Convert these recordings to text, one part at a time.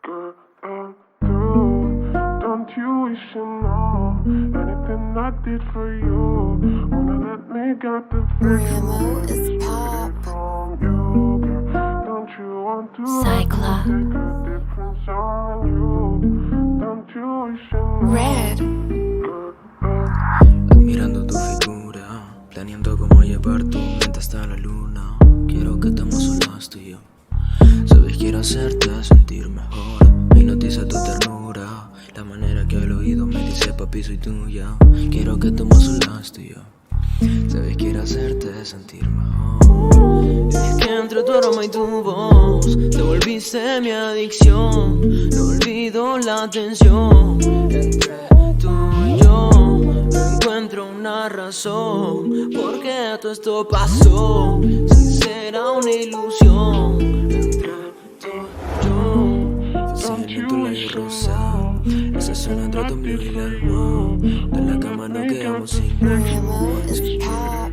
Don't you wish you know anything I did for you? Wanna let me get the Remo is pop. from you, girl. Don't you want to Cyclops. make a difference on you? Don't you wish you know? Red. Admirando tu figura, planeando cómo llevar tu mente hasta la luna. Quiero que estemos solas tú y yo. Sabes, quiero hacerte sentir mejor. Me hipnotiza tu ternura, la manera que al oído me dice papi soy tuya. Quiero que estemos solas tú y yo. Sabes, quiero hacerte sentir mejor. Es que entre tu aroma y tu voz te volviste mi adicción. No olvido la tensión entre tú y yo. No encuentro una razón por qué todo esto pasó. Si será una ilusión entre tú y yo. Fascina en tu labio rosa, esa zona entre tu ombligo y la almohada. De la cama no quedamos sin nada. Remo is pop.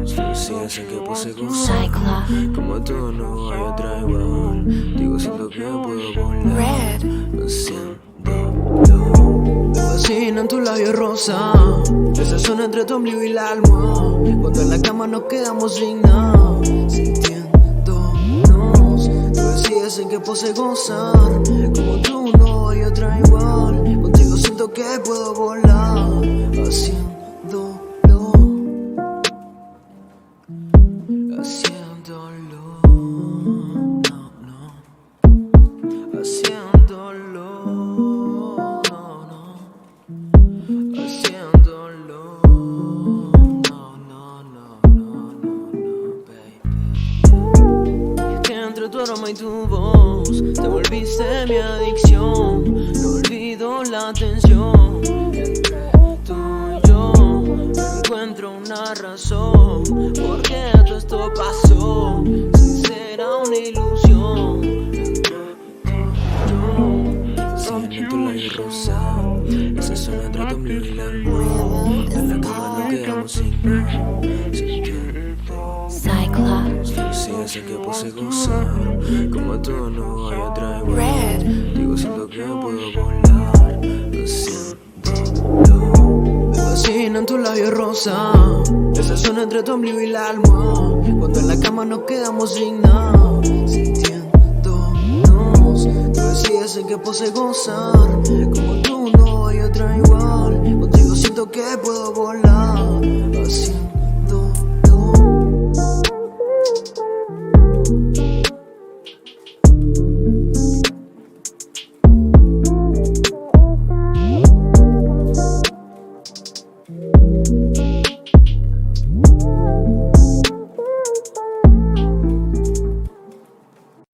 Felicidades en que puse gozar. Cyclops. Como tú no hay otra igual. Digo, siento que puedo volar. Red. Haciéndolo. Me fascinan tus labios rosa, esa zona entre tu ombligo y la almohada. Cuando en la cama nos quedamos sin nada, sintiéndonos. Tú decides en qué pose gozar. Como tú no hay otra igual. Contigo siento que puedo volar. Haciéndolo. Haciéndolo, no, no. Haciéndolo, no, no. Haciéndolo, no, no, no, no, no, baby. Es que entre tu aroma y tu voz te volviste mi adicción. No olvido la tensión entre tú y yo. No encuentro una razón por qué todo esto pasó. Si será una ilusión entre tú y yo. Fascina en tu labio rosa, esa zona entre tu ombligo y la almohada. En la cama no quedamos sin nada. Cyclops. Felicidades en que puse gozar. Como tú no hay otra igual. Red. Digo, siento que puedo volar. Haciéndolo. Me fascinan tus labios rosa, esa zona entre tu ombligo y la almohada. Cuando en la cama nos quedamos sin nada, sintiéndonos. Tú decides en qué pose gozar. Como